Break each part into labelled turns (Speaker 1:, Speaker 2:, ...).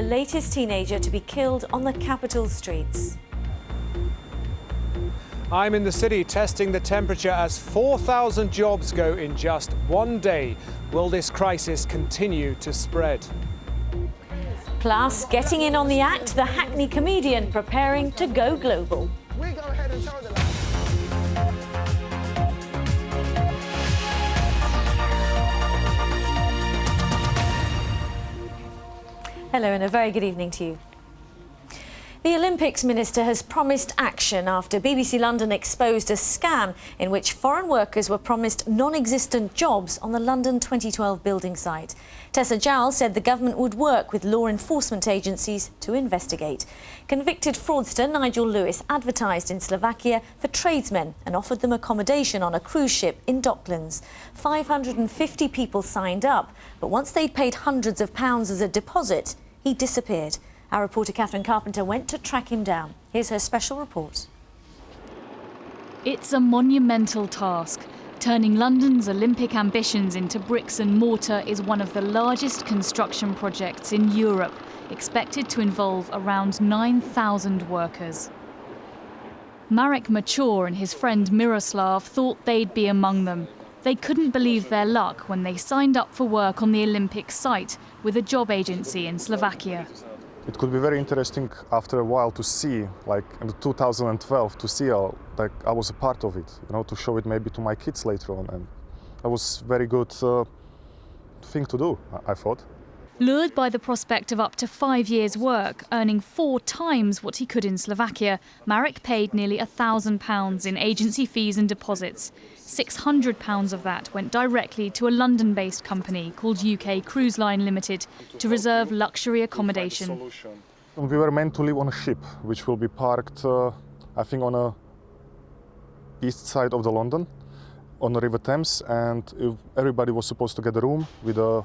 Speaker 1: latest teenager to be killed on the capital streets.
Speaker 2: I'm in the city testing the temperature as 4,000 jobs go in just one day. Will this crisis continue to spread?
Speaker 1: Plus, getting in on the act, the Hackney comedian preparing to go global.
Speaker 3: We go ahead and turn the
Speaker 1: Hello and a very good evening to you. The Olympics Minister has promised action after BBC London exposed a scam in which foreign workers were promised non-existent jobs on the London 2012 building site. Tessa Jowell said the government would work with law enforcement agencies to investigate. Convicted fraudster Nigel Lewis advertised in Slovakia for tradesmen and offered them accommodation on a cruise ship in Docklands. 550 people signed up, but once they'd paid hundreds of pounds as a deposit, he disappeared. Our reporter Catherine Carpenter went to track him down. Here's her special report.
Speaker 4: It's a monumental task. Turning London's Olympic ambitions into bricks and mortar is one of the largest construction projects in Europe, expected to involve around 9,000 workers. Marek Mature and his friend Miroslav thought they'd be among them. They couldn't believe their luck when they signed up for work on the Olympic site with a job agency in Slovakia.
Speaker 5: It could be very interesting after a while to see, like in 2012, to see how, like, I was a part of it, you know, to show it maybe to my kids later on. And that was a very good thing to do, I thought.
Speaker 4: Lured by the prospect of up to 5 years' work, earning 4 times what he could in Slovakia, Marek paid nearly £1,000 in agency fees and deposits. £600 of that went directly to a London-based company called UK Cruise Line Limited to reserve luxury accommodation.
Speaker 5: We were meant to live on a ship, which will be parked, I think, on the east side of the London, on the River Thames, and everybody was supposed to get a room with a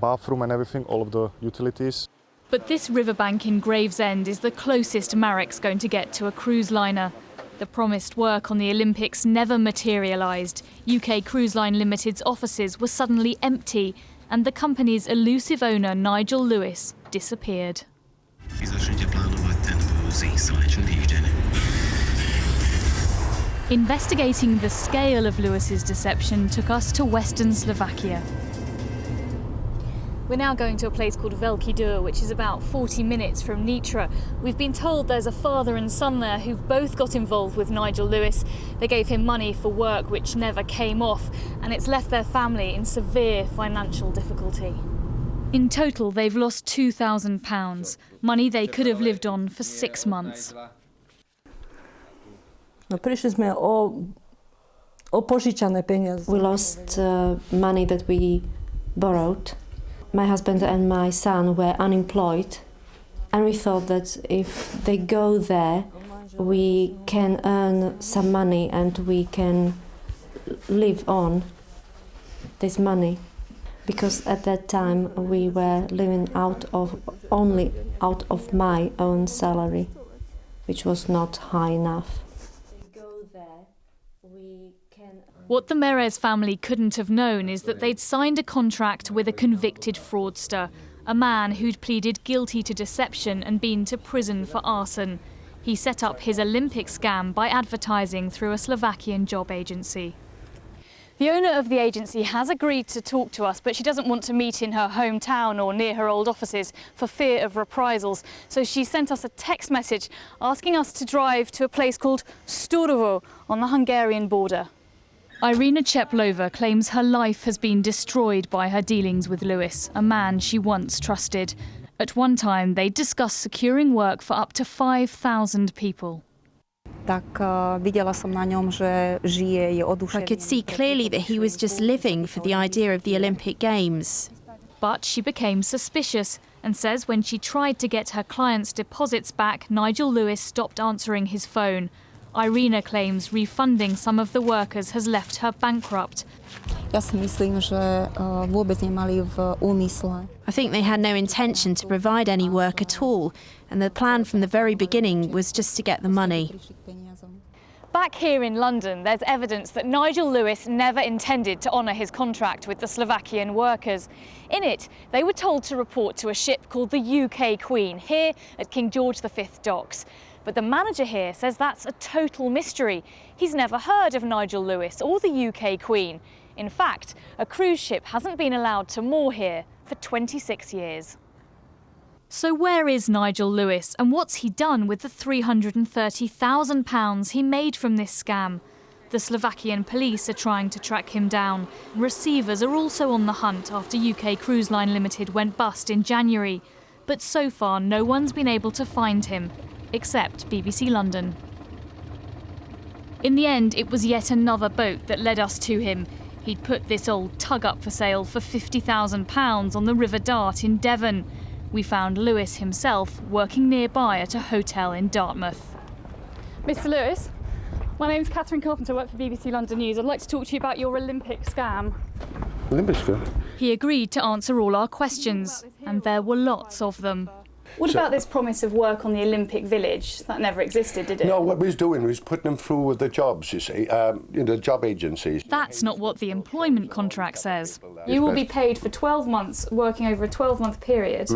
Speaker 5: bathroom and everything, all of the utilities.
Speaker 4: But this riverbank in Gravesend is the closest Marek's going to get to a cruise liner. The promised work on the Olympics never materialised. UK Cruise Line Limited's offices were suddenly empty, and the company's elusive owner, Nigel Lewis, disappeared. Investigating the scale of Lewis's deception took us to western Slovakia. We're now going to a place called Velký Dur, which is about 40 minutes from Nitra. We've been told there's a father and son there who've both got involved with Nigel Lewis. They gave him money for work which never came off, and it's left their family in severe financial difficulty. In total, they've lost £2,000, money they could have lived on for 6 months.
Speaker 6: We lost money that we borrowed. My husband and my son were unemployed, and we thought that if they go there, we can earn some money and we can live on this money. Because at that time we were living only out of my own salary, which was not high enough.
Speaker 4: What the Merez family couldn't have known is that they'd signed a contract with a convicted fraudster, a man who'd pleaded guilty to deception and been to prison for arson. He set up his Olympic scam by advertising through a Slovakian job agency. The owner of the agency has agreed to talk to us, but she doesn't want to meet in her hometown or near her old offices for fear of reprisals. So she sent us a text message asking us to drive to a place called Sturovo on the Hungarian border. Irina Cheplova claims her life has been destroyed by her dealings with Lewis, a man she once trusted. At one time, they discussed securing work for up to 5,000 people.
Speaker 7: I
Speaker 8: could see clearly that he was just living for the idea of the Olympic Games.
Speaker 4: But she became suspicious and says when she tried to get her clients' deposits back, Nigel Lewis stopped answering his phone. Irina claims refunding some of the workers has left her bankrupt.
Speaker 8: I think they had no intention to provide any work at all, and the plan from the very beginning was just to get the money.
Speaker 4: Back here in London, there's evidence that Nigel Lewis never intended to honour his contract with the Slovakian workers. In it, they were told to report to a ship called the UK Queen, here at King George V docks. But the manager here says that's a total mystery. He's never heard of Nigel Lewis or the UK Queen. In fact, a cruise ship hasn't been allowed to moor here for 26 years. So where is Nigel Lewis and what's he done with the £330,000 he made from this scam? The Slovakian police are trying to track him down. Receivers are also on the hunt after UK Cruise Line Limited went bust in January. But so far no one's been able to find him, except BBC London. In the end, it was yet another boat that led us to him. He'd put this old tug up for sale for £50,000 on the River Dart in Devon. We found Lewis himself working nearby at a hotel in Dartmouth.
Speaker 3: Mr. Lewis, my name's Catherine Carpenter, I work for BBC London News. I'd like to talk to you about your Olympic scam.
Speaker 7: Olympic scam?
Speaker 4: He agreed to answer all our questions, and there were lots of them.
Speaker 3: What about this promise of work on the Olympic Village? That never existed, did it?
Speaker 7: No, what we was doing was putting them through with the jobs, you see, job agencies.
Speaker 4: That's not what the employment contract says.
Speaker 3: You will be paid for 12 months working over a 12-month period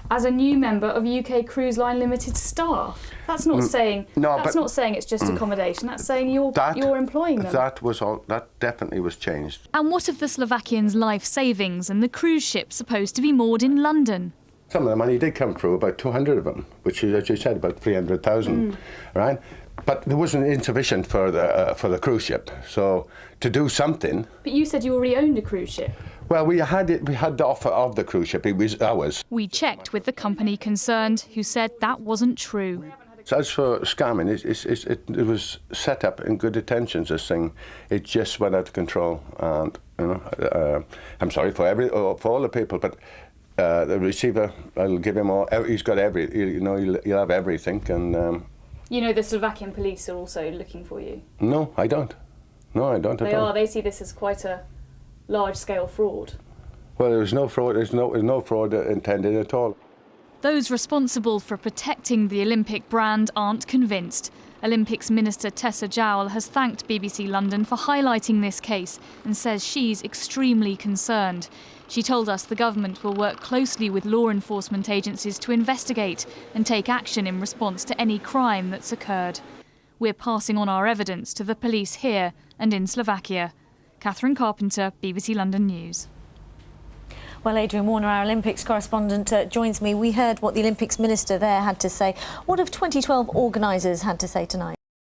Speaker 3: as a new member of UK Cruise Line Limited staff. That's not saying not saying it's just accommodation. That's saying you're employing them.
Speaker 7: That definitely was changed.
Speaker 4: And what of the Slovakians' life savings and the cruise ship supposed to be moored in London?
Speaker 7: Some of the money did come through, about 200 of them, which is, as you said, about 300,000, right? But there wasn't insufficient for the cruise ship. So to do something.
Speaker 3: But you said you already owned a cruise ship.
Speaker 7: Well, we had the offer of the cruise ship. It was ours.
Speaker 4: We checked with the company concerned, who said that wasn't true.
Speaker 7: So as for scamming, it was set up in good intentions. This thing, it just went out of control. And I'm sorry for all the people, but. The receiver, I'll give him all. He's got he'll have everything, and.
Speaker 3: You know, the Slovakian police are also looking for you.
Speaker 7: No, I don't. No, I don't.
Speaker 3: They are. They see this as quite a large-scale fraud.
Speaker 7: Well, there's no fraud. There's no fraud intended at all.
Speaker 4: Those responsible for protecting the Olympic brand aren't convinced. Olympics Minister Tessa Jowell has thanked BBC London for highlighting this case and says she's extremely concerned. She told us the government will work closely with law enforcement agencies to investigate and take action in response to any crime that's occurred. We're passing on our evidence to the police here and in Slovakia. Catherine Carpenter, BBC London News.
Speaker 1: Well, Adrian Warner, our Olympics correspondent, joins me. We heard what the Olympics minister there had to say. What have 2012 organisers had to say tonight?